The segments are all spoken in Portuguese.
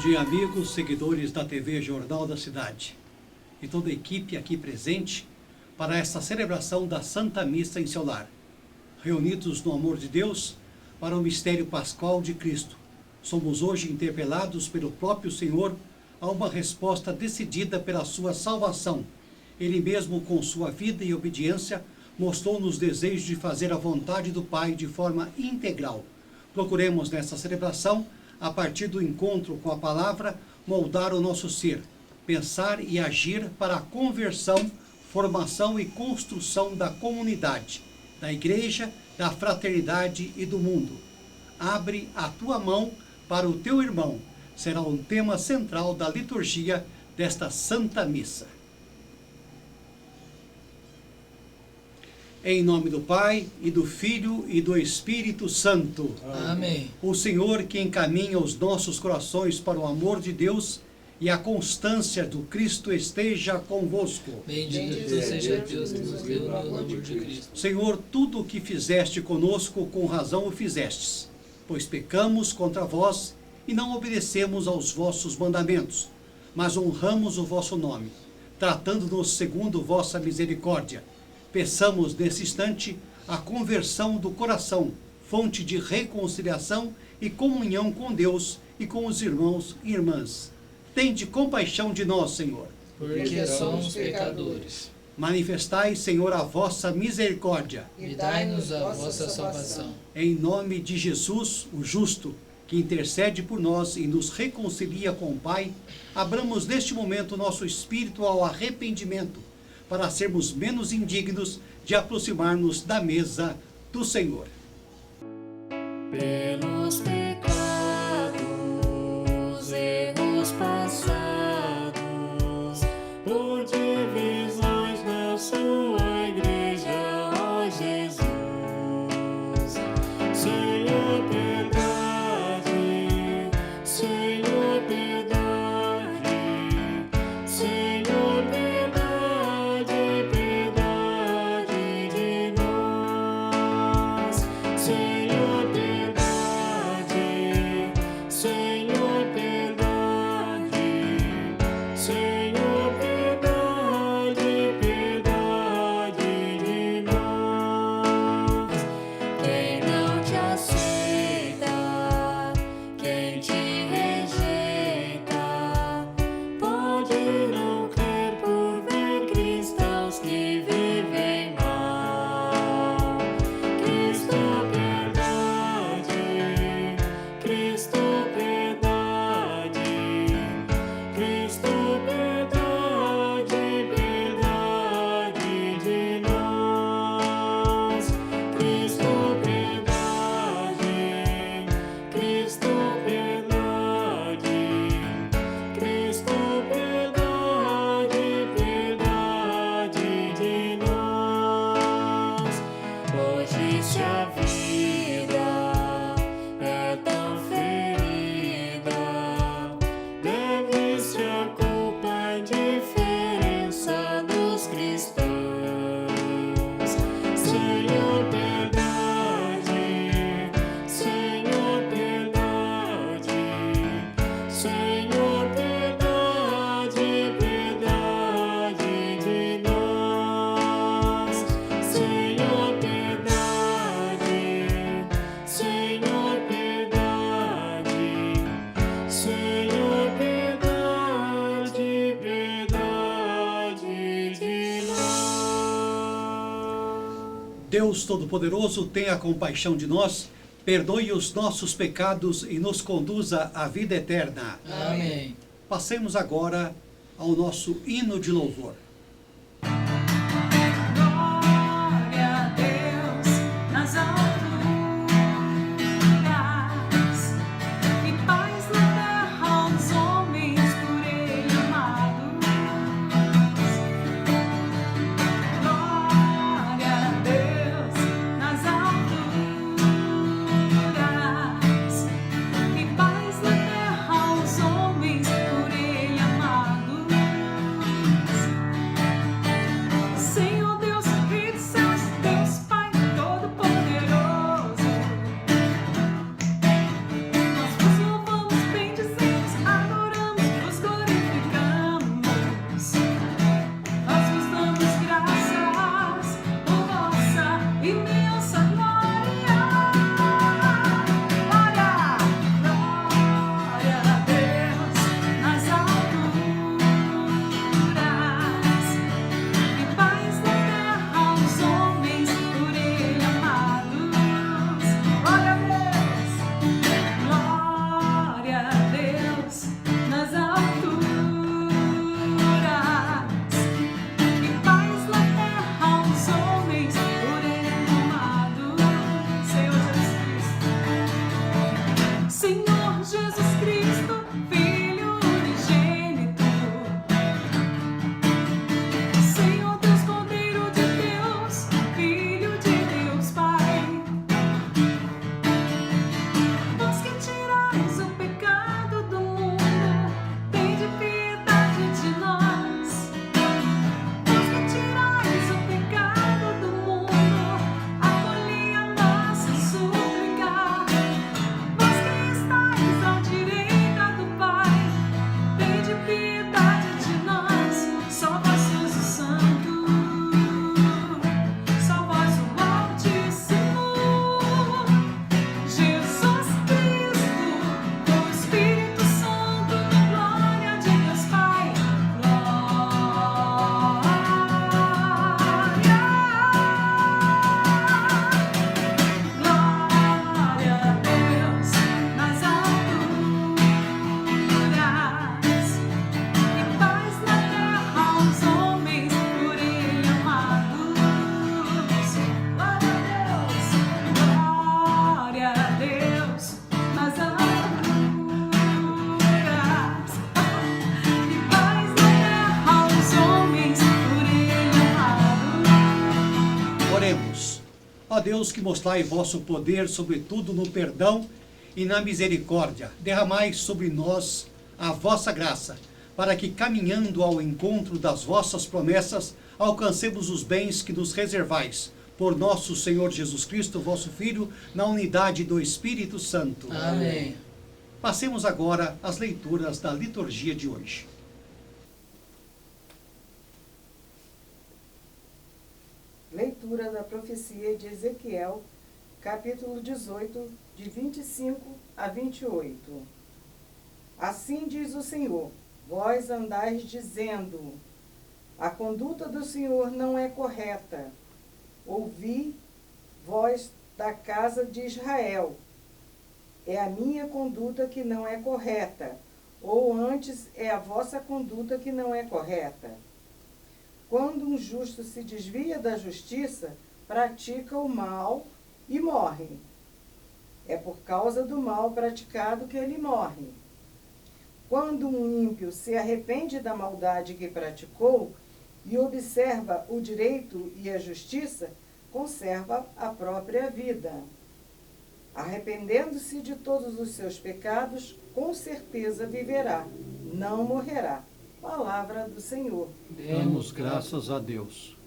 dia, amigos, seguidores da TV Jornal da Cidade e toda a equipe aqui presente para esta celebração da Santa Missa em seu lar. Reunidos no amor de Deus para o mistério pascual de Cristo, somos hoje interpelados pelo próprio Senhor a uma resposta decidida pela sua salvação. Ele mesmo, com sua vida e obediência, mostrou-nos desejo de fazer a vontade do Pai de forma integral. Procuremos nesta celebração, a partir do encontro com a palavra, moldar o nosso ser, pensar e agir para a conversão, formação e construção da comunidade, da igreja, da fraternidade e do mundo. Abre a tua mão para o teu irmão, será um tema central da liturgia desta Santa Missa. Em nome do Pai, e do Filho, e do Espírito Santo. Amém. O Senhor que encaminha os nossos corações para o amor de Deus e a constância do Cristo esteja convosco. Bendito seja Deus que nos deu no amor de Cristo. Senhor, tudo o que fizeste conosco, com razão o fizestes, pois pecamos contra vós e não obedecemos aos vossos mandamentos, mas honramos o vosso nome, tratando-nos segundo vossa misericórdia. Peçamos nesse instante a conversão do coração, fonte de reconciliação e comunhão com Deus e com os irmãos e irmãs. Tende compaixão de nós, Senhor, Porque somos pecadores. Manifestai, Senhor, a vossa misericórdia. E dai-nos a vossa salvação. Em nome de Jesus, o justo, que intercede por nós e nos reconcilia com o Pai, abramos neste momento nosso espírito ao arrependimento, para sermos menos indignos de aproximar-nos da mesa do Senhor. Pelos pecados, erros passados, por divisões na sua igreja, ó Jesus. Senhor, piedade, Senhor, piedade, Senhor, piedade, piedade de nós. Senhor, piedade, Senhor, piedade, Senhor, piedade, piedade de nós. Quem não te aceita, quem te rejeita, pode não crer por ver cristãos que vivem mal. Cristo, piedade, Cristo, piedade, Cristo, piedade, piedade de nós. Cristo, piedade, Cristo, piedade, Cristo, piedade, piedade de nós. Hoje se a vida é tão ferida, deve-se a culpa à indiferença dos cristãos. Senhor, piedade, Senhor, piedade, Senhor, piedade, piedade de nós. Senhor, piedade, Senhor, piedade, Senhor, piedade, piedade de nós. Deus Todo-Poderoso, tenha compaixão de nós, perdoe os nossos pecados e nos conduza à vida eterna. Amém. Passemos agora ao nosso hino de louvor. Glória a Deus nas alturas e paz na terra aos homens por Ele amados. Glória a Deus nas alturas e paz na terra aos homens por Ele amados. aos homens por ele amados. Glória a Deus, glória a Deus nas alturas, e paz na terra aos homens por ele amados. Senhor Jesus Cristo, Filho unigênito, Senhor Deus, Cordeiro de Deus, Filho de Deus Pai, vós que tirais o pecado do mundo, tende piedade de nós. Vós que tirais o pecado do mundo, acolhei a nossa súplica. Vós que estáis à direita do Pai, tende piedade de nós. Só vós sois o Santo, só vós o Altíssimo, Jesus Cristo, com o Espírito Santo, na glória de Deus Pai. Glória a Deus nas alturas, e paz na terra aos homens por ele amados. Glória a Deus nas alturas, e paz na terra aos homens por ele amados. Oremos. Ó Deus, que mostrai vosso poder, sobretudo no perdão e na misericórdia, derramai sobre nós a vossa graça, para que, caminhando ao encontro das vossas promessas, alcancemos os bens que nos reservais. Por nosso Senhor Jesus Cristo, vosso Filho, na unidade do Espírito Santo. Amém. Passemos agora às leituras da liturgia de hoje. Leitura da profecia de Ezequiel, capítulo 18, de 25 a 28. Assim diz o Senhor: vós andais dizendo, a conduta do Senhor não é correta. Ouvi, vós da casa de Israel, é a minha conduta que não é correta, ou antes é a vossa conduta que não é correta. Quando um justo se desvia da justiça, pratica o mal e morre. É por causa do mal praticado que ele morre. Quando um ímpio se arrepende da maldade que praticou e observa o direito e a justiça, conserva a própria vida. Arrependendo-se de todos os seus pecados, com certeza viverá, não morrerá. Palavra do Senhor. Damos graças a Deus.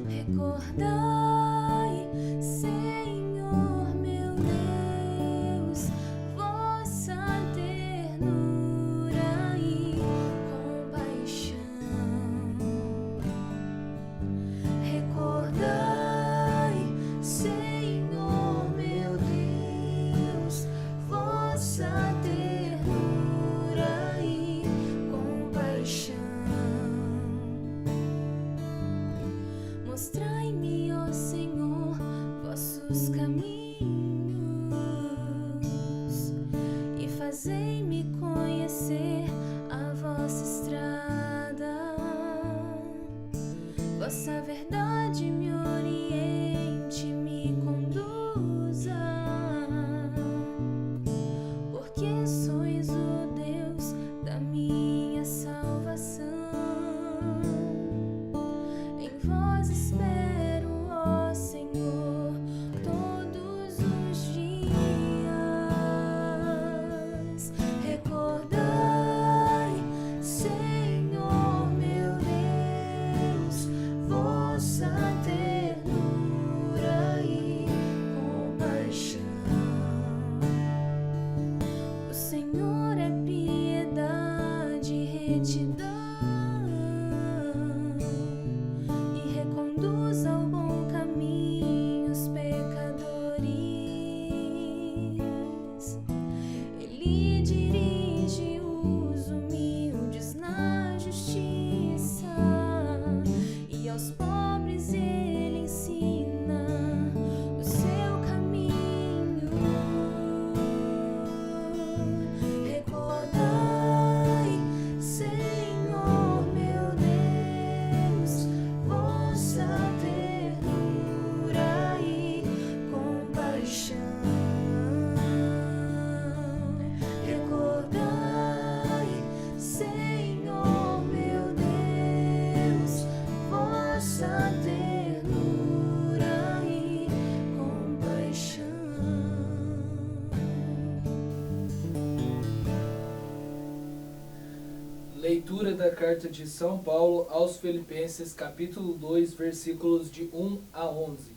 Recordai, Senhor meu Deus, vossa ternura e compaixão. Recordai, Senhor meu Deus, vossa ternura e compaixão. Mostrai-me, ó Senhor, vossos caminhos e fazei-me conhecer a vossa estrada. Vossa verdade me oriente, me conduza, porque sois o Deus da minha salvação. Em vós espero, ó Senhor, todos os dias. Recordai, Senhor meu Deus, vossa ternura e compaixão. O Senhor é Leitura da carta de São Paulo aos Filipenses, capítulo 2, versículos de 1 a 11.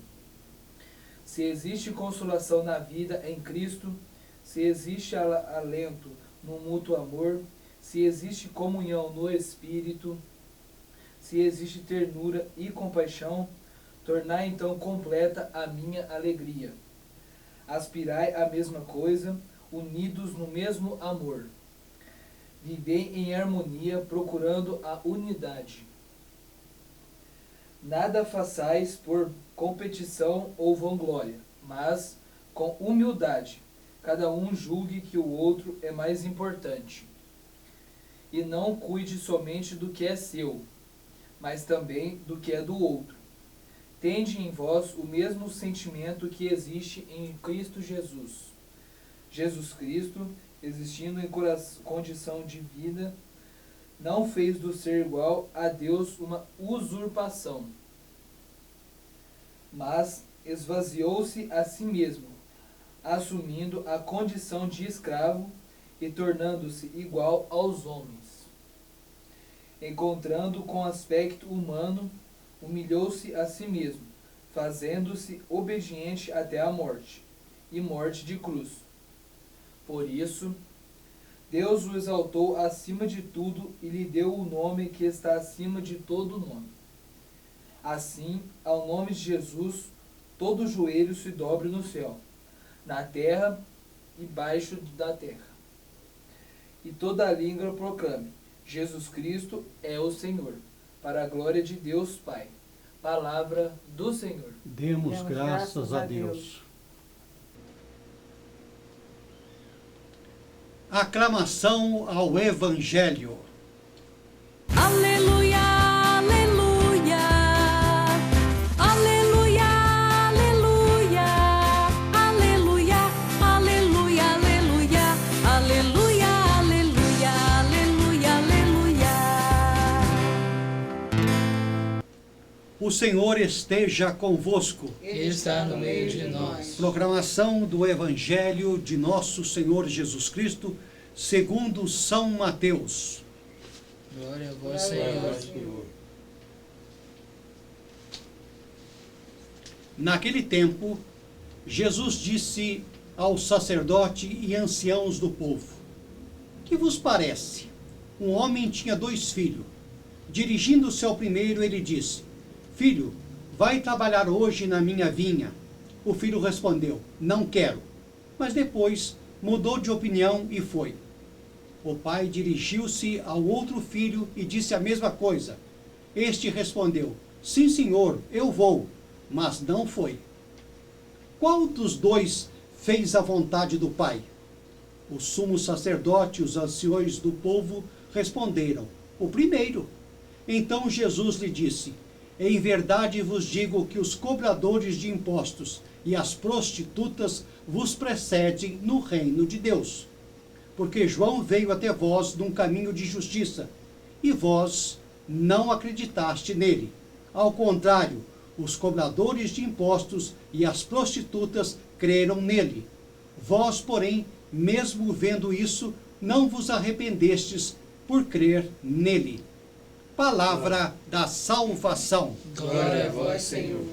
Se existe consolação na vida em Cristo, se existe alento no mútuo amor, se existe comunhão no Espírito, se existe ternura e compaixão, tornai então completa a minha alegria. Aspirai à mesma coisa, unidos no mesmo amor. Vivei em harmonia, procurando a unidade. Nada façais por competição ou vanglória, mas com humildade. Cada um julgue que o outro é mais importante. E não cuide somente do que é seu, mas também do que é do outro. Tende em vós o mesmo sentimento que existe em Cristo Jesus. Jesus Cristo, existindo em condição de vida, não fez do ser igual a Deus uma usurpação, mas esvaziou-se a si mesmo, assumindo a condição de escravo e tornando-se igual aos homens. Encontrando com aspecto humano, humilhou-se a si mesmo, fazendo-se obediente até a morte, e morte de cruz. Por isso, Deus o exaltou acima de tudo e lhe deu o nome que está acima de todo nome. Assim, ao nome de Jesus, todo joelho se dobre no céu, na terra e baixo da terra. E toda língua proclame: Jesus Cristo é o Senhor, para a glória de Deus Pai. Palavra do Senhor. Demos graças a Deus. Aclamação ao Evangelho. Aleluia, aleluia. Aleluia, aleluia. Aleluia, aleluia, aleluia. Aleluia, aleluia, aleluia, aleluia. O Senhor esteja convosco. Ele está no meio de nós. Proclamação do Evangelho de nosso Senhor Jesus Cristo, segundo São Mateus. Glória a vós, Senhor. Naquele tempo, Jesus disse aos sacerdotes e anciãos do povo: Que vos parece? Um homem tinha 2 filhos. Dirigindo-se ao primeiro, ele disse: Filho, vai trabalhar hoje na minha vinha. O filho respondeu: Não quero. Mas depois mudou de opinião e foi. O pai dirigiu-se ao outro filho e disse a mesma coisa. Este respondeu: Sim, senhor, eu vou. Mas não foi. Qual dos 2 fez a vontade do pai? O sumo sacerdote e os anciões do povo responderam: O primeiro. Então Jesus lhe disse: Em verdade vos digo que os cobradores de impostos e as prostitutas vos precedem no reino de Deus. Porque João veio até vós num caminho de justiça, e vós não acreditaste nele. Ao contrário, os cobradores de impostos e as prostitutas creram nele. Vós, porém, mesmo vendo isso, não vos arrependestes por crer nele. Palavra da salvação. Glória a vós, Senhor.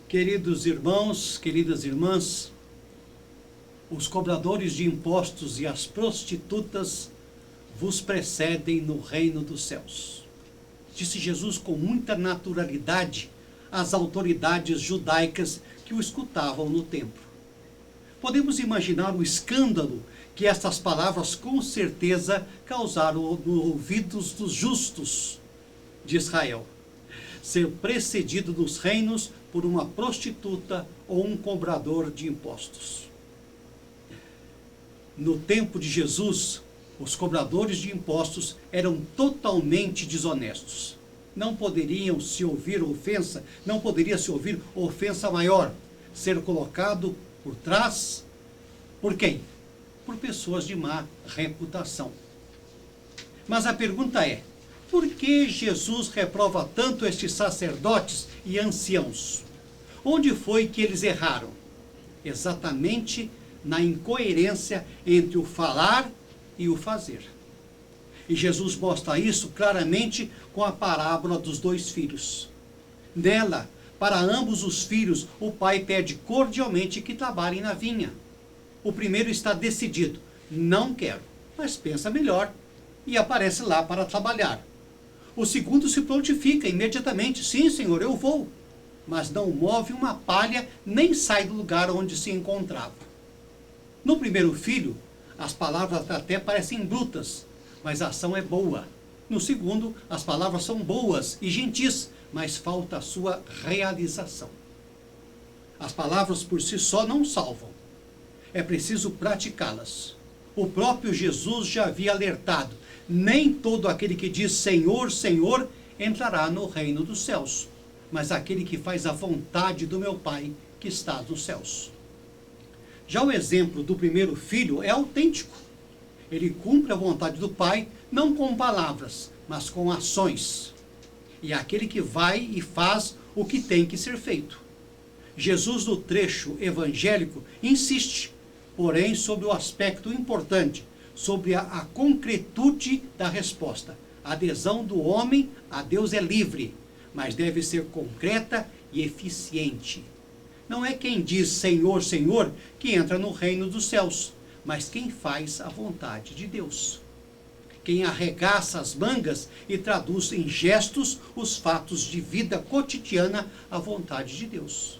Queridos irmãos, queridas irmãs, os cobradores de impostos e as prostitutas vos precedem no reino dos céus. Disse Jesus com muita naturalidade às autoridades judaicas que o escutavam no templo. Podemos imaginar o escândalo que estas palavras com certeza causaram nos ouvidos dos justos de Israel. Ser precedido nos reinos por uma prostituta ou um cobrador de impostos. No tempo de Jesus, os cobradores de impostos eram totalmente desonestos. Não poderia se ouvir ofensa maior, ser colocado por trás Por quem? Por pessoas de má reputação. Mas a pergunta é, por que Jesus reprova tanto estes sacerdotes e anciãos? Onde foi que eles erraram? Exatamente na incoerência entre o falar e o fazer. E Jesus mostra isso claramente com a parábola dos 2 filhos. Nela, para ambos os filhos, o pai pede cordialmente que trabalhem na vinha. O primeiro está decidido, não quero, mas pensa melhor, e aparece lá para trabalhar. O segundo se prontifica imediatamente, sim, senhor, eu vou, mas não move uma palha, nem sai do lugar onde se encontrava. No primeiro filho, as palavras até parecem brutas, mas a ação é boa. No segundo, as palavras são boas e gentis, mas falta a sua realização. As palavras por si só não salvam. É preciso praticá-las. O próprio Jesus já havia alertado: nem todo aquele que diz Senhor, Senhor, entrará no reino dos céus, mas aquele que faz a vontade do meu Pai que está nos céus. Já o exemplo do primeiro filho é autêntico. Ele cumpre a vontade do Pai, não com palavras, mas com ações. E é aquele que vai e faz o que tem que ser feito. Jesus, no trecho evangélico, insiste, porém, sobre o aspecto importante, sobre a concretude da resposta. A adesão do homem a Deus é livre, mas deve ser concreta e eficiente. Não é quem diz Senhor, Senhor, que entra no reino dos céus, mas quem faz a vontade de Deus. Quem arregaça as mangas e traduz em gestos os fatos de vida cotidiana à vontade de Deus.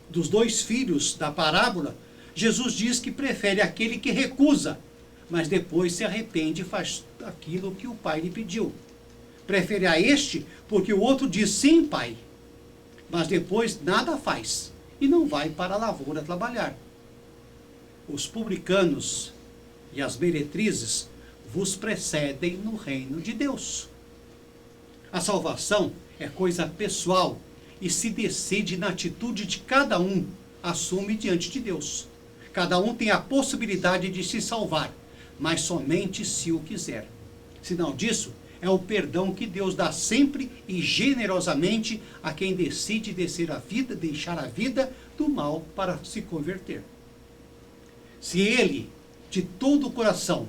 Dos 2 filhos da parábola, Jesus diz que prefere aquele que recusa, mas depois se arrepende e faz aquilo que o pai lhe pediu. Prefere a este porque o outro diz sim, pai, mas depois nada faz e não vai para a lavoura trabalhar. Os publicanos e as meretrizes vos precedem no reino de Deus. A salvação é coisa pessoal e se decide na atitude de cada um, assume diante de Deus. Cada um tem a possibilidade de se salvar, mas somente se o quiser. Sinal disso é o perdão que Deus dá sempre e generosamente a quem decide deixar a vida do mal para se converter. Se Ele, de todo o coração,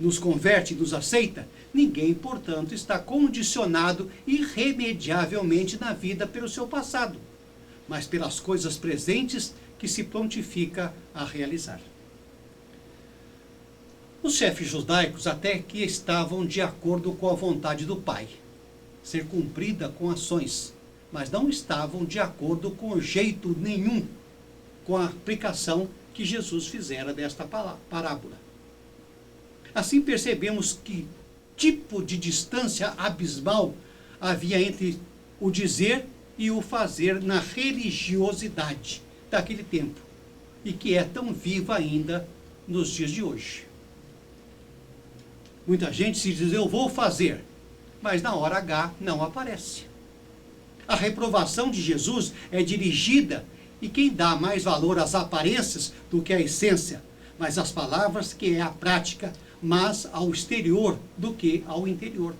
nos converte e nos aceita, ninguém, portanto, está condicionado irremediavelmente na vida pelo seu passado, mas pelas coisas presentes que se prontifica a realizar. Os chefes judaicos até que estavam de acordo com a vontade do Pai, ser cumprida com ações, mas não estavam de acordo com jeito nenhum com a aplicação que Jesus fizera desta parábola. Assim percebemos que tipo de distância abismal havia entre o dizer e o fazer na religiosidade daquele tempo, e que é tão viva ainda nos dias de hoje. Muita gente se diz, eu vou fazer, mas na hora H não aparece. A reprovação de Jesus é dirigida, e quem dá mais valor às aparências do que à essência, mas às palavras, que é a prática, mas ao exterior do que ao interior.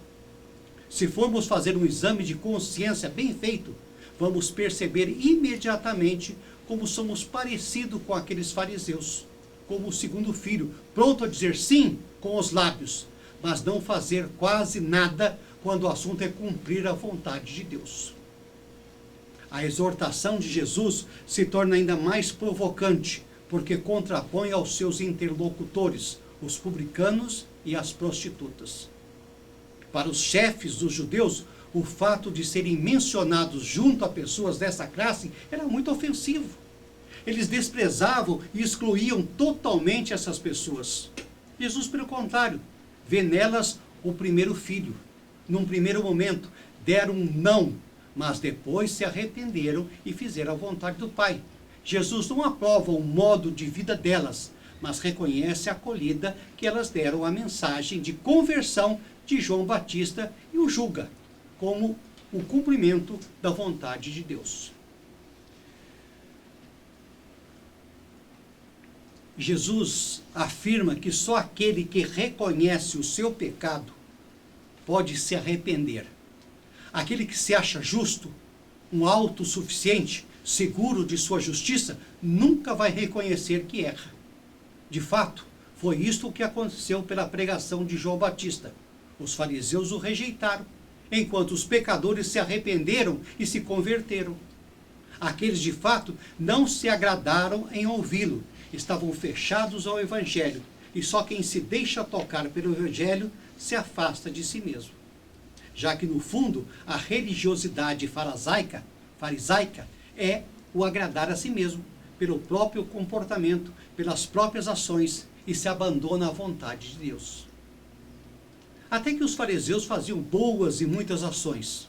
Se formos fazer um exame de consciência bem feito, vamos perceber imediatamente como somos parecidos com aqueles fariseus, como o segundo filho, pronto a dizer sim com os lábios, mas não fazer quase nada quando o assunto é cumprir a vontade de Deus. A exortação de Jesus se torna ainda mais provocante, porque contrapõe aos seus interlocutores, os publicanos e as prostitutas. Para os chefes dos judeus, o fato de serem mencionados junto a pessoas dessa classe era muito ofensivo. Eles desprezavam e excluíam totalmente essas pessoas. Jesus, pelo contrário, vê nelas o primeiro filho. Num primeiro momento, deram um não, mas depois se arrependeram e fizeram a vontade do Pai. Jesus não aprova o modo de vida delas, mas reconhece a acolhida que elas deram à mensagem de conversão de João Batista e o julga como o cumprimento da vontade de Deus. Jesus afirma que só aquele que reconhece o seu pecado pode se arrepender. Aquele que se acha justo, um autossuficiente, seguro de sua justiça, nunca vai reconhecer que erra. De fato, foi isto o que aconteceu pela pregação de João Batista. Os fariseus o rejeitaram, enquanto os pecadores se arrependeram e se converteram. Aqueles, de fato, não se agradaram em ouvi-lo, estavam fechados ao Evangelho, e só quem se deixa tocar pelo Evangelho se afasta de si mesmo. Já que, no fundo, a religiosidade farisaica é o agradar a si mesmo, pelo próprio comportamento, pelas próprias ações, e se abandona à vontade de Deus. Até que os fariseus faziam boas e muitas ações,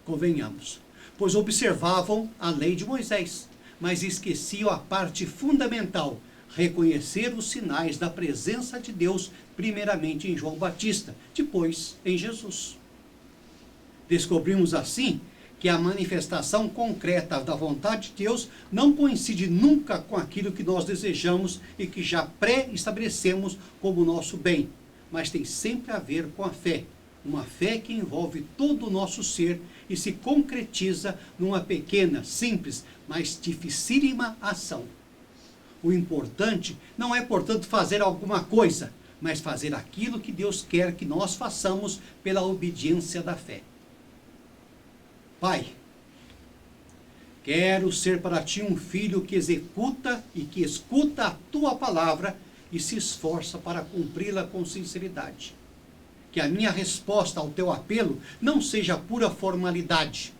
convenhamos, pois observavam a lei de Moisés, mas esqueciam a parte fundamental, reconhecer os sinais da presença de Deus, primeiramente em João Batista, depois em Jesus. Descobrimos assim que a manifestação concreta da vontade de Deus não coincide nunca com aquilo que nós desejamos e que já pré-estabelecemos como nosso bem, mas tem sempre a ver com a fé, uma fé que envolve todo o nosso ser e se concretiza numa pequena, simples, mas dificílima ação. O importante não é, portanto, fazer alguma coisa, mas fazer aquilo que Deus quer que nós façamos pela obediência da fé. Pai, quero ser para ti um filho que executa e que escuta a tua palavra e se esforça para cumpri-la com sinceridade. Que a minha resposta ao teu apelo não seja pura formalidade.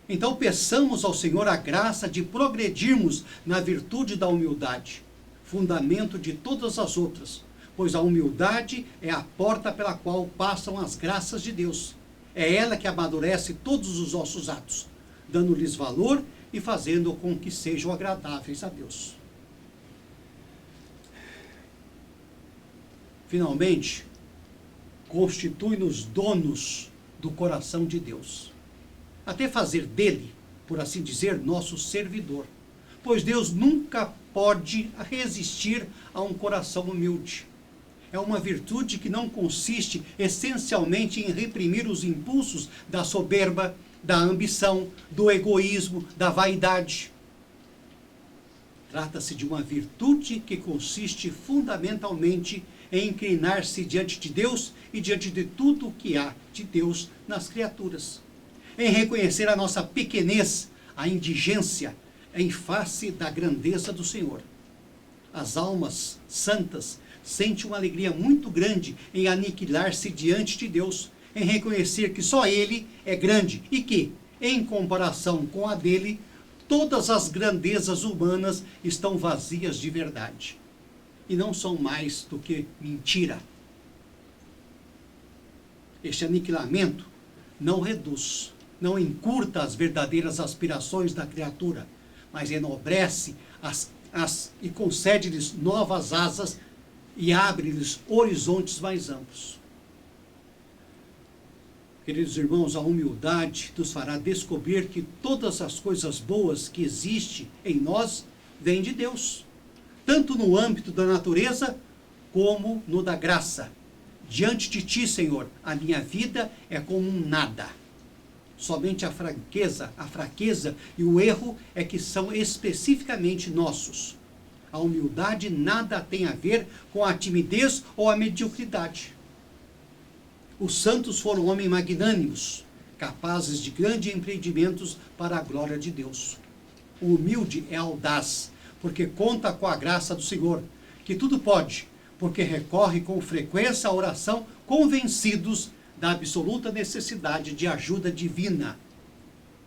Então peçamos ao Senhor a graça de progredirmos na virtude da humildade, fundamento de todas as outras, pois a humildade é a porta pela qual passam as graças de Deus. É ela que amadurece todos os nossos atos, dando-lhes valor e fazendo com que sejam agradáveis a Deus. Finalmente, constitui-nos donos do coração de Deus, até fazer dele, por assim dizer, nosso servidor, pois Deus nunca pode resistir a um coração humilde. É uma virtude que não consiste essencialmente em reprimir os impulsos da soberba, da ambição, do egoísmo, da vaidade. Trata-se de uma virtude que consiste fundamentalmente em inclinar-se diante de Deus e diante de tudo o que há de Deus nas criaturas. Em reconhecer a nossa pequenez, a indigência, em face da grandeza do Senhor. As almas santas sentem uma alegria muito grande em aniquilar-se diante de Deus, em reconhecer que só Ele é grande e que, em comparação com a dele, todas as grandezas humanas estão vazias de verdade e não são mais do que mentira. Este aniquilamento não reduz, não encurta as verdadeiras aspirações da criatura, mas enobrece e concede-lhes novas asas e abre-lhes horizontes mais amplos. Queridos irmãos, a humildade nos fará descobrir que todas as coisas boas que existem em nós vêm de Deus, tanto no âmbito da natureza como no da graça. Diante de ti, Senhor, a minha vida é como um nada. Somente a fraqueza e o erro é que são especificamente nossos. A humildade nada tem a ver com a timidez ou a mediocridade. Os santos foram homens magnânimos, capazes de grandes empreendimentos para a glória de Deus. O humilde é audaz, porque conta com a graça do Senhor, que tudo pode, porque recorre com frequência à oração, convencidos da absoluta necessidade de ajuda divina.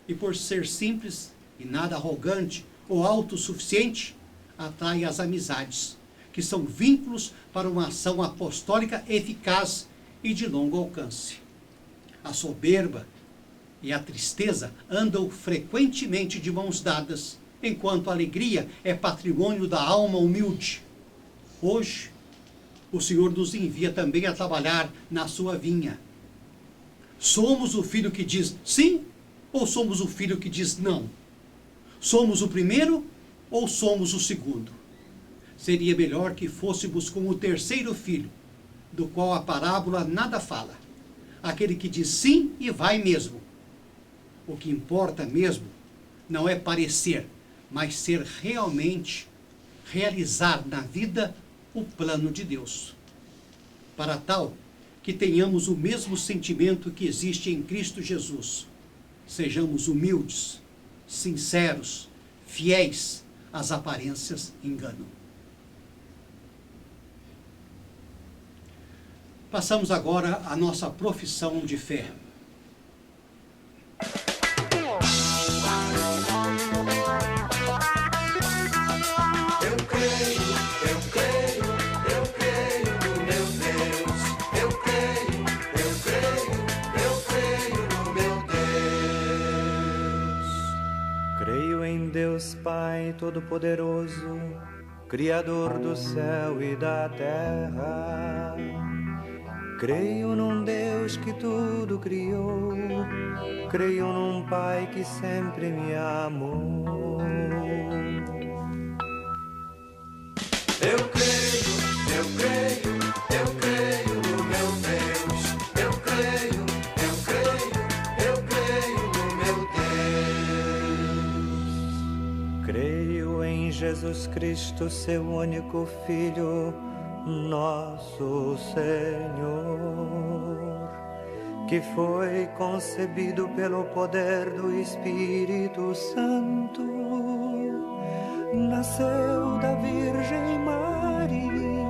E por ser simples e nada arrogante ou autossuficiente, atrai as amizades, que são vínculos para uma ação apostólica eficaz e de longo alcance. A soberba e a tristeza andam frequentemente de mãos dadas, enquanto a alegria é patrimônio da alma humilde. Hoje, o Senhor nos envia também a trabalhar na sua vinha. Somos o filho que diz sim ou somos o filho que diz não? Somos o primeiro ou somos o segundo? seria melhor que fôssemos como o terceiro filho, do qual a parábola nada fala, aquele que diz sim e vai mesmo. O que importa mesmo não é parecer, mas ser realmente, realizar na vida o plano de Deus. Para tal, que tenhamos o mesmo sentimento que existe em Cristo Jesus. Sejamos humildes, sinceros, fiéis, as aparências enganam. Passamos agora à nossa profissão de fé. Creio em Deus Pai Todo-Poderoso, Criador do céu e da terra. Creio num Deus que tudo criou, creio num Pai que sempre me amou. Eu creio no meu Deus. Eu creio no meu Deus. Creio em Jesus Cristo, seu único Filho, nosso Senhor, que foi concebido pelo poder do Espírito Santo, nasceu da Virgem Maria,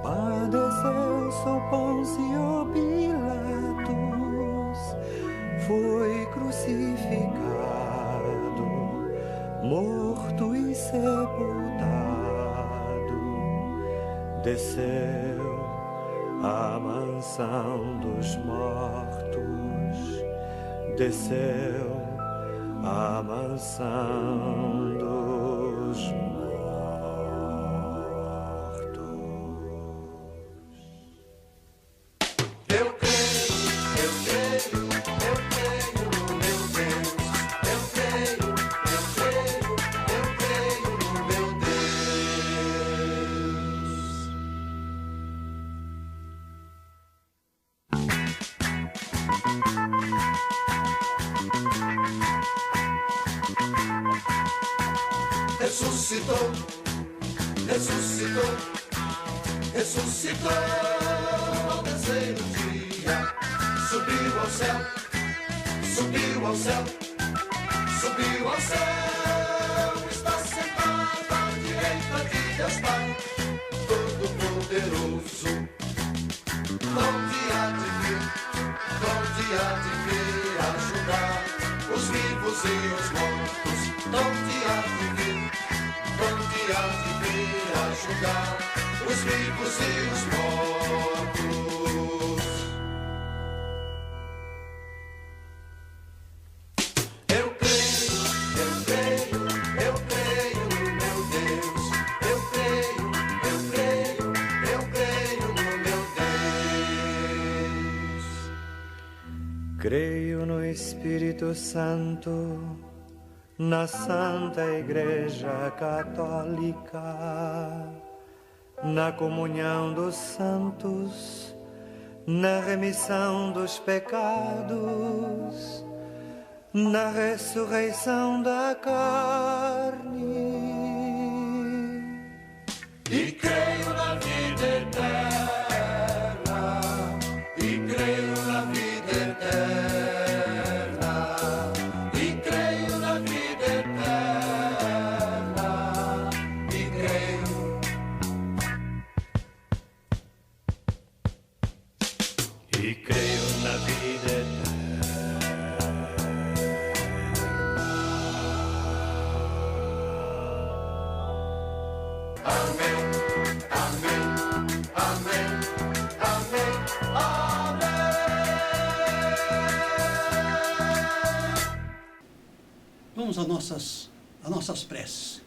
padeceu sob Pôncio Pilatos, foi crucificado, morto e sepultado, desceu à mansão dos mortos, desceu à mansão dos mortos. Eu creio no meu Deus. Eu creio no meu Ressuscitou ao terceiro dia, subiu ao céu, está sentado à direita de Deus Pai, Todo-Poderoso. Onde há de vir ajudar os vivos e os mortos? Onde há de vir ajudar os vivos e os mortos? Eu creio no meu Deus. Eu creio no meu Deus. Creio no Espírito Santo, na Santa Igreja Católica, na comunhão dos santos, na remissão dos pecados, na ressurreição da carne. E creio na vida eterna, e creio na vida eterna, e creio na vida eterna, e creio. E creio na vida eterna. Amém, amém, amém, amém, amém. Vamos às nossas preces.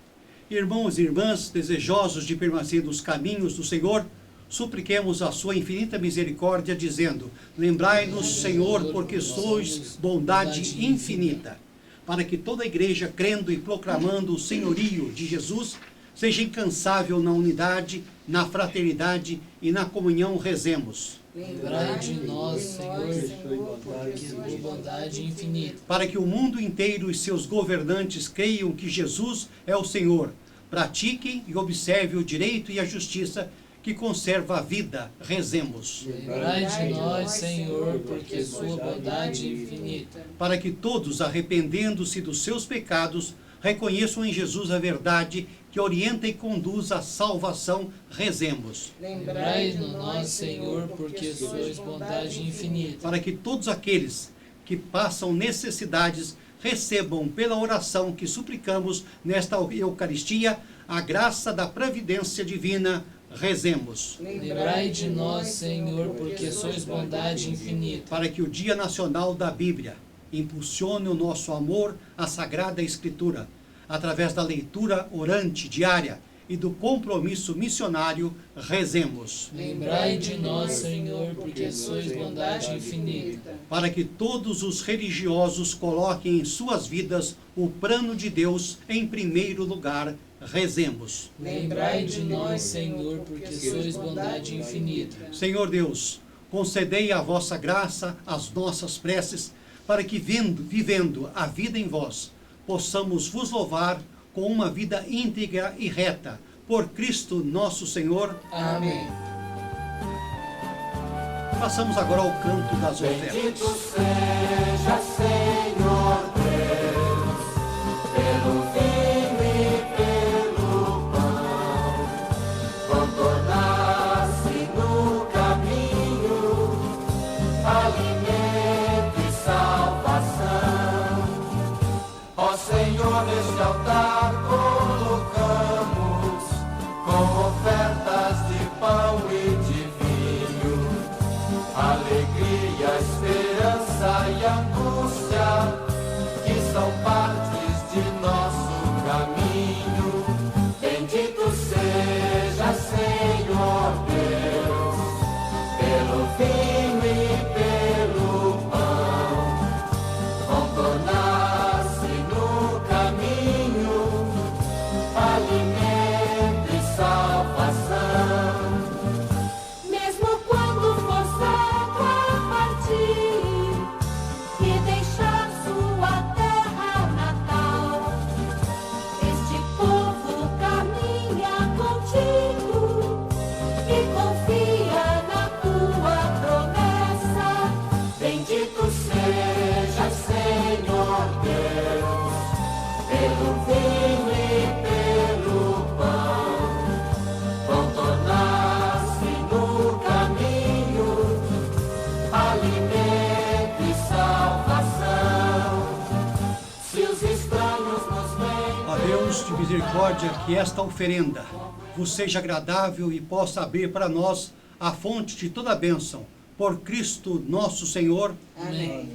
Irmãos e irmãs, desejosos de permanecer nos caminhos do Senhor, supliquemos a sua infinita misericórdia, dizendo: lembrai-nos, Senhor, porque sois bondade infinita, para que toda a igreja, crendo e proclamando o senhorio de Jesus, seja incansável na unidade, na fraternidade e na comunhão. Rezemos. Lembrai de nós, Senhor, porque tua bondade infinita. Para que o mundo inteiro e seus governantes creiam que Jesus é o Senhor, pratiquem e observem o direito e a justiça que conserva a vida. Rezemos. Lembrai de nós, Senhor, porque sua bondade infinita. Para que todos, arrependendo-se dos seus pecados, reconheçam em Jesus a verdade que orienta e conduz à salvação. Rezemos. Lembrai de nós, Senhor, porque sois bondade infinita. Para que todos aqueles que passam necessidades recebam pela oração que suplicamos nesta Eucaristia a graça da providência divina. Rezemos. Lembrai de nós, Senhor, porque sois bondade infinita. Para que o Dia Nacional da Bíblia impulsione o nosso amor à Sagrada Escritura, através da leitura orante diária e do compromisso missionário. Rezemos. Lembrai de nós, Senhor, porque sois bondade infinita. Para que todos os religiosos coloquem em suas vidas o plano de Deus em primeiro lugar. Rezemos. Lembrai de nós, Senhor, porque sois bondade infinita. Senhor Deus, concedei a vossa graça às nossas preces, para que, vivendo a vida em vós, possamos vos louvar com uma vida íntegra e reta. Por Cristo nosso Senhor. Amém. Passamos agora ao canto das ofertas. Bendito seja, Senhor Deus, pelo vinho e pelo pão, contornar-se no caminho, alimento e salvação. Ó Senhor, neste altar colocamos com ofertas de pão e de vinho, alegria, esperança e angústia, que são partes de nosso caminho. Bendito seja, Senhor Deus, pelo vinho e pelo pão, contornar-se no caminho, alimento e salvação. Mesmo quando for certo a partir e deixar sua terra natal, este povo caminha contigo e confia na tua promessa. Bendito seja, Senhor Deus, pelo vinho e pelo pão, contornar-se no caminho, alimento e salvação. Se os estranhos nos veem, Ó Deus de misericórdia, que esta oferenda vos seja agradável e possa abrir para nós a fonte de toda a bênção. Por Cristo nosso Senhor. Amém.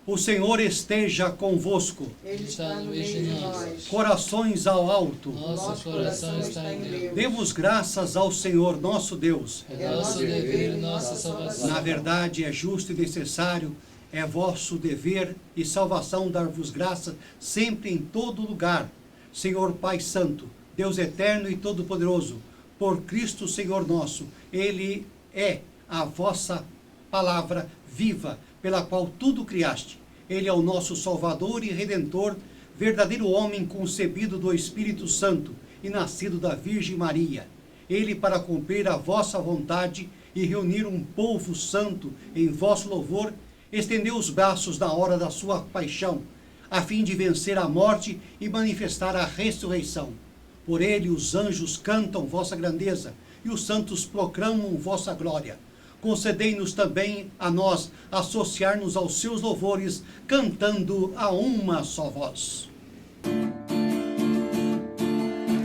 O Senhor esteja convosco. Ele Está no meio de nós. Corações ao alto. Nosso coração está em Deus. Demos graças ao Senhor nosso Deus. É nosso dever e nossa salvação. Na verdade, é justo e necessário, é vosso dever e salvação dar-vos graça sempre em todo lugar. Senhor Pai Santo, Deus eterno e todo-poderoso, por Cristo Senhor nosso, Ele é a vossa palavra viva, pela qual tudo criaste. Ele é o nosso Salvador e Redentor, verdadeiro homem concebido do Espírito Santo e nascido da Virgem Maria. Ele, para cumprir a vossa vontade e reunir um povo santo em vosso louvor, estendeu os braços na hora da sua paixão, a fim de vencer a morte e manifestar a ressurreição. Por ele os anjos cantam vossa grandeza e os santos proclamam vossa glória. Concedei-nos também a nós associar-nos aos seus louvores, cantando a uma só voz.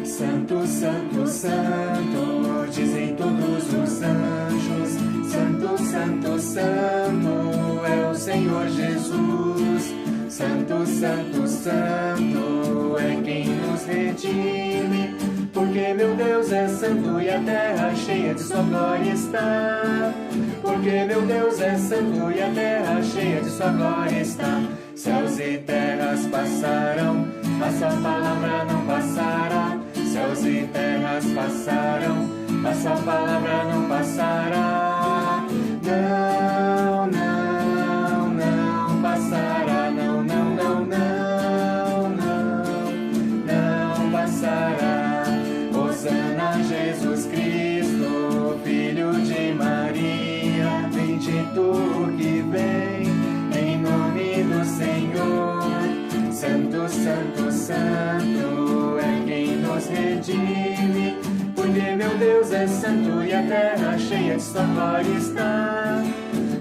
Santo, Santo, Santo, dizem todos os anjos. Santo, Santo, Santo, é o Senhor Jesus. Santo, Santo, Santo, é quem nos redime. Porque meu Deus é santo e a terra cheia de sua glória está. Porque meu Deus é santo e a terra cheia de sua glória está. Céus e terras passarão, a sua palavra não passará. Céus passaram, mas sua palavra não passará. Não, não, não passará. Não, não, não, não, não, não passará. Hosana Jesus Cristo, Filho de Maria, bendito que vem em nome do Senhor. Santo, santo, santo é quem nos redime, porque meu Deus é santo e a terra cheia de sua glória está.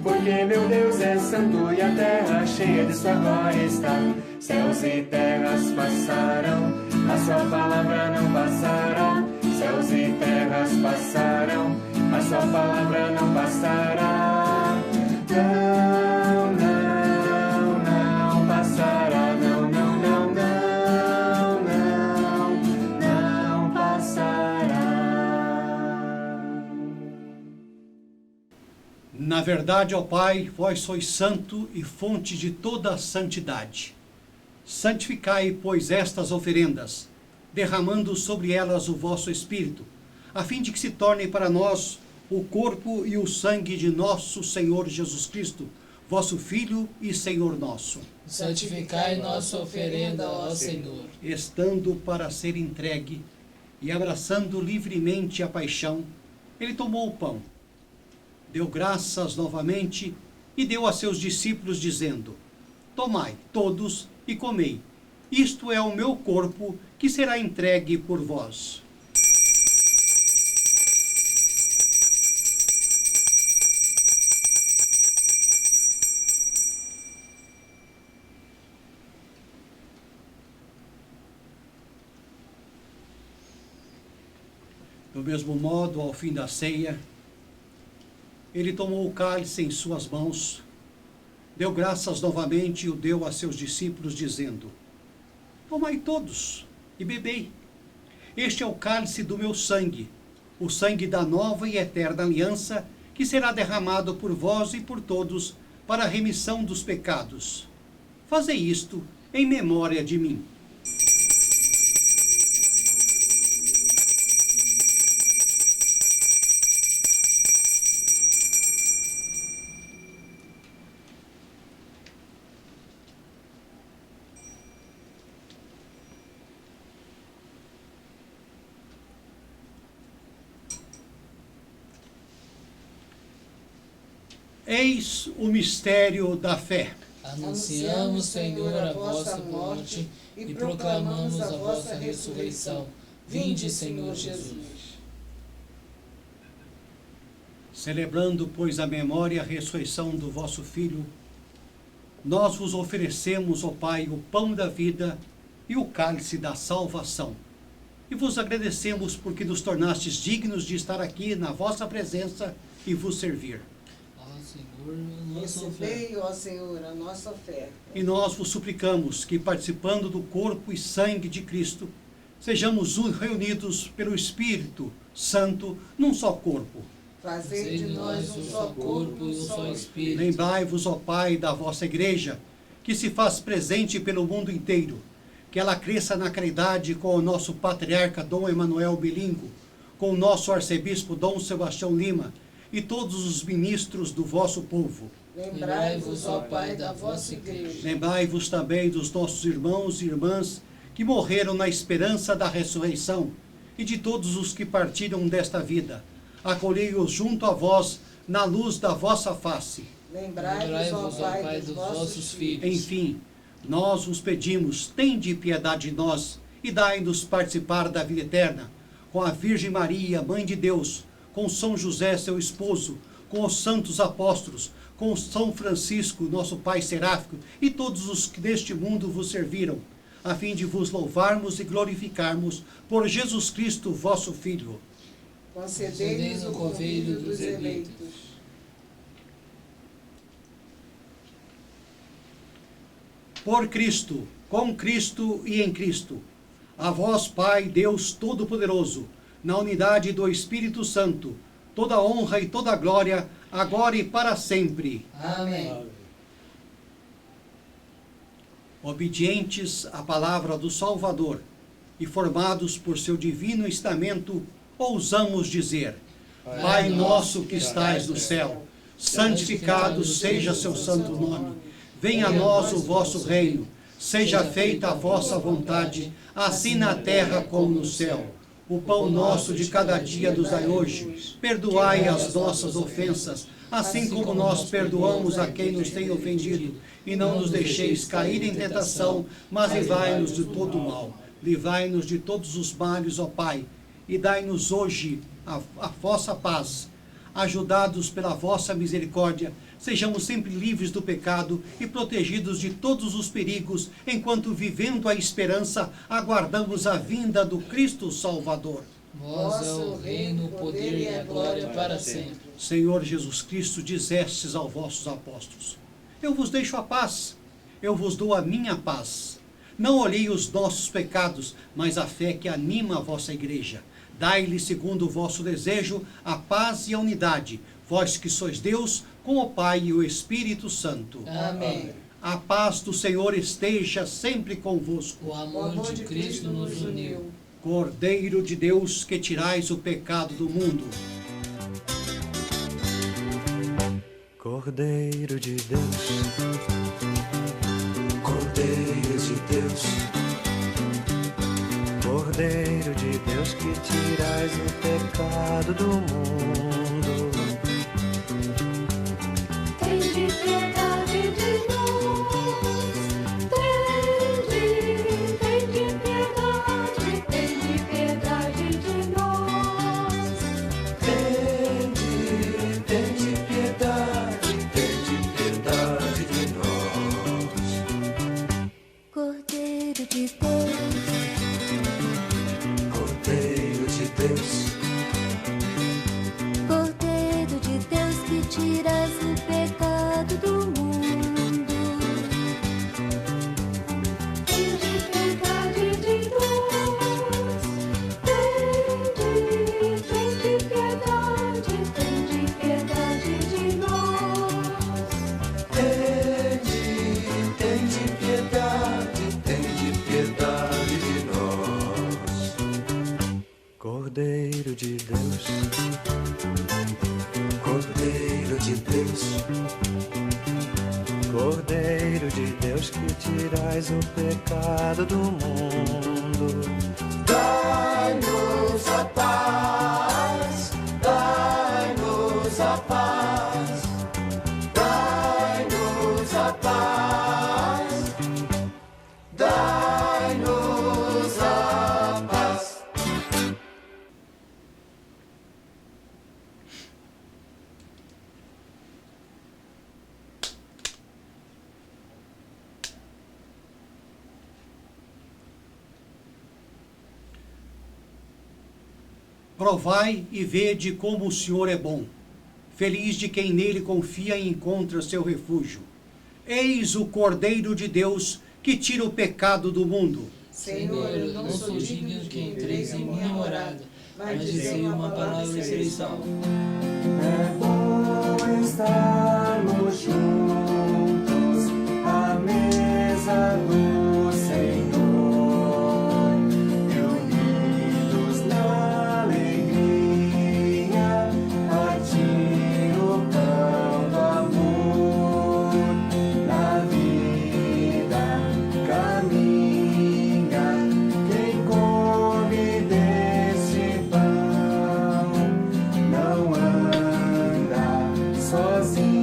Porque meu Deus é santo e a terra cheia de sua glória está. Céus e terras passarão, a sua palavra não passará. Céus e terras passarão, a sua palavra não passará. Não, não, não passará. Não, não, não, não, não, não passará. Na verdade, ó Pai, vós sois santo e fonte de toda a santidade. Santificai, pois, estas oferendas, derramando sobre elas o vosso Espírito, a fim de que se tornem para nós o corpo e o sangue de nosso Senhor Jesus Cristo, vosso Filho e Senhor nosso. Santificai nossa oferenda, ó Senhor. Estando para ser entregue e abraçando livremente a paixão, ele tomou o pão, deu graças novamente e deu a seus discípulos, dizendo: Tomai todos e comei, isto é o meu corpo que será entregue por vós. Do mesmo modo, ao fim da ceia, ele tomou o cálice em suas mãos, deu graças novamente e o deu a seus discípulos, dizendo: Tomai todos e bebei. Este é o cálice do meu sangue, o sangue da nova e eterna aliança, que será derramado por vós e por todos para a remissão dos pecados. Fazei isto em memória de mim. Eis o mistério da fé. Anunciamos, Senhor, a vossa morte e proclamamos a vossa ressurreição. Vinde, Senhor Jesus. Celebrando, pois, a memória e a ressurreição do vosso Filho, nós vos oferecemos, ó Pai, o pão da vida e o cálice da salvação. E vos agradecemos porque nos tornastes dignos de estar aqui na vossa presença e vos servir. Senhor, nossa Recebei, ó Senhor, a nossa oferta. E nós vos suplicamos que, participando do corpo e sangue de Cristo, sejamos reunidos pelo Espírito Santo num só corpo. Fazei de nós um só corpo e um só Espírito. Lembrai-vos, ó Pai, da vossa Igreja, que se faz presente pelo mundo inteiro, que ela cresça na caridade com o nosso patriarca Dom Emanuel Bilingo, com o nosso arcebispo Dom Sebastião Lima, e todos os ministros do vosso povo. Lembrai-vos, ó Pai, da vossa Igreja. Lembrai-vos também dos nossos irmãos e irmãs que morreram na esperança da ressurreição e de todos os que partiram desta vida. Acolhei-os junto a vós na luz da vossa face. Lembrai-vos, ó Pai, dos vossos filhos. Enfim, nós vos pedimos, tende piedade de nós e dai-nos participar da vida eterna, com a Virgem Maria, Mãe de Deus, com São José, seu esposo, com os santos apóstolos, com São Francisco, nosso Pai seráfico, e todos os que neste mundo vos serviram, a fim de vos louvarmos e glorificarmos por Jesus Cristo, vosso Filho. Concedei-nos o convívio dos eleitos. Por Cristo, com Cristo e em Cristo, a vós, Pai, Deus Todo-Poderoso, na unidade do Espírito Santo, toda honra e toda glória, agora e para sempre. Amém. Obedientes à palavra do Salvador e formados por seu divino ensinamento, ousamos dizer: Pai nosso que estais no céu, santificado seja seu santo nome. Venha a nós o vosso reino. Seja feita a vossa vontade, assim na terra como no céu. O pão nosso de cada dia nos dai hoje. Perdoai as nossas ofensas, assim como nós perdoamos a quem nos tem ofendido. E não nos deixeis cair em tentação, mas livrai-nos de todo o mal. Livrai-nos de todos os males, ó Pai, e dai-nos hoje a vossa paz. Ajudados pela vossa misericórdia, sejamos sempre livres do pecado e protegidos de todos os perigos, enquanto, vivendo a esperança, aguardamos a vinda do Cristo Salvador. Vós é o reino, o poder e a glória para sempre. Senhor Jesus Cristo, dizestes aos vossos apóstolos: eu vos deixo a paz, eu vos dou a minha paz. Não olhei os nossos pecados, mas a fé que anima a vossa igreja. Dai-lhe, segundo o vosso desejo, a paz e a unidade, vós que sois Deus, com o Pai e o Espírito Santo. Amém. A paz do Senhor esteja sempre convosco. O amor de Cristo nos uniu. Cordeiro de Deus, que tirais o pecado do mundo. Cordeiro de Deus, Cordeiro de Deus, Cordeiro de Deus, que tirais o pecado do mundo. Tende piedade de nós, tende piedade de nós. Tende piedade de nós. Cordeiro de Deus, Cordeiro de Deus, Cordeiro de Deus, que tiras o pecado do mundo. Tende piedade de nós, tende piedade de nós. tende piedade de nós. Cordeiro de Deus, Cordeiro de Deus, Cordeiro de Deus, que tirais o pecado do mundo. Dai-nos a paz, dai-nos a paz, dai-nos a paz, dai-nos a paz. Provai e vede como o Senhor é bom. Feliz de quem nele confia e encontra seu refúgio. Eis o Cordeiro de Deus, que tira o pecado do mundo. Senhor, eu não sou digno que entreis em minha morada, mas dizei uma palavra e serei salvo. É bom estarmos juntos à mesa do Senhor, reunidos na alegria, partir o pão do amor. Na vida caminha quem come deste pão, não anda sozinho.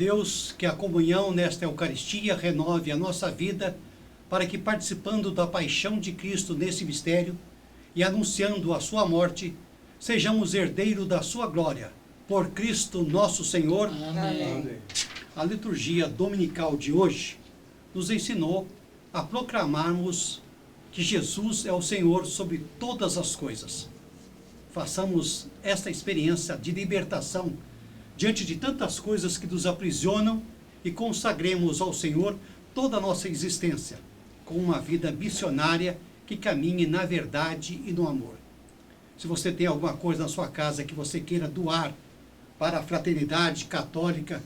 Deus que a comunhão nesta Eucaristia renove a nossa vida, para que, participando da paixão de Cristo nesse mistério e anunciando a sua morte, sejamos herdeiros da sua glória. Por Cristo nosso Senhor. Amém. A liturgia dominical de hoje nos ensinou a proclamarmos que Jesus é o Senhor sobre todas as coisas. Façamos esta experiência de libertação diante de tantas coisas que nos aprisionam e consagremos ao Senhor toda a nossa existência, com uma vida missionária que caminhe na verdade e no amor. Se você tem alguma coisa na sua casa que você queira doar para a fraternidade católica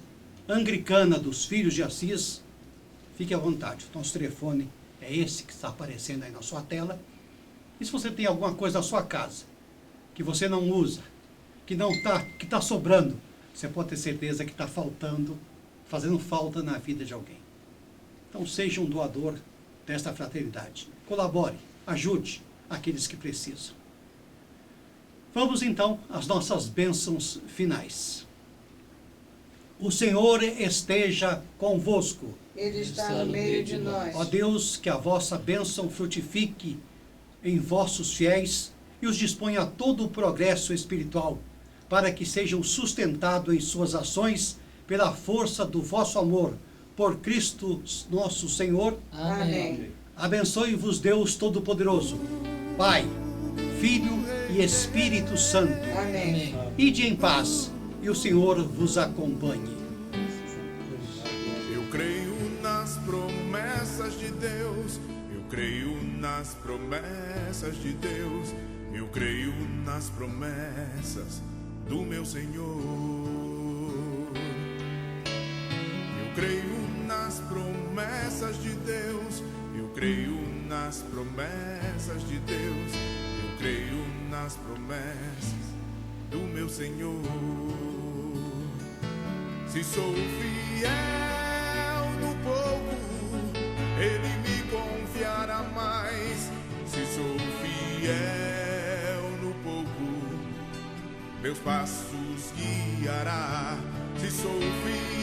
anglicana dos Filhos de Assis, fique à vontade. O nosso telefone é esse que está aparecendo aí na sua tela. E se você tem alguma coisa na sua casa que você não usa, que está sobrando, você pode ter certeza que está faltando, fazendo falta na vida de alguém. Então seja um doador desta fraternidade. Colabore, ajude aqueles que precisam. Vamos então às nossas bênçãos finais. O Senhor esteja convosco. Ele está no meio de nós. Ó Deus, que a vossa bênção frutifique em vossos fiéis e os disponha a todo o progresso espiritual, para que sejam sustentados em suas ações pela força do vosso amor, por Cristo nosso Senhor. Amém. Abençoe-vos Deus Todo-Poderoso, Pai, Filho e Espírito Santo. Amém. Ide em paz e o Senhor vos acompanhe. Eu creio nas promessas de Deus, eu creio nas promessas de Deus, eu creio nas promessas do meu Senhor. Eu creio nas promessas de Deus, eu creio nas promessas de Deus, eu creio nas promessas do meu Senhor. Se sou fiel no pouco, Ele me confiará mais. Se sou fiel no pouco, meus passos guiará. Se sou fiel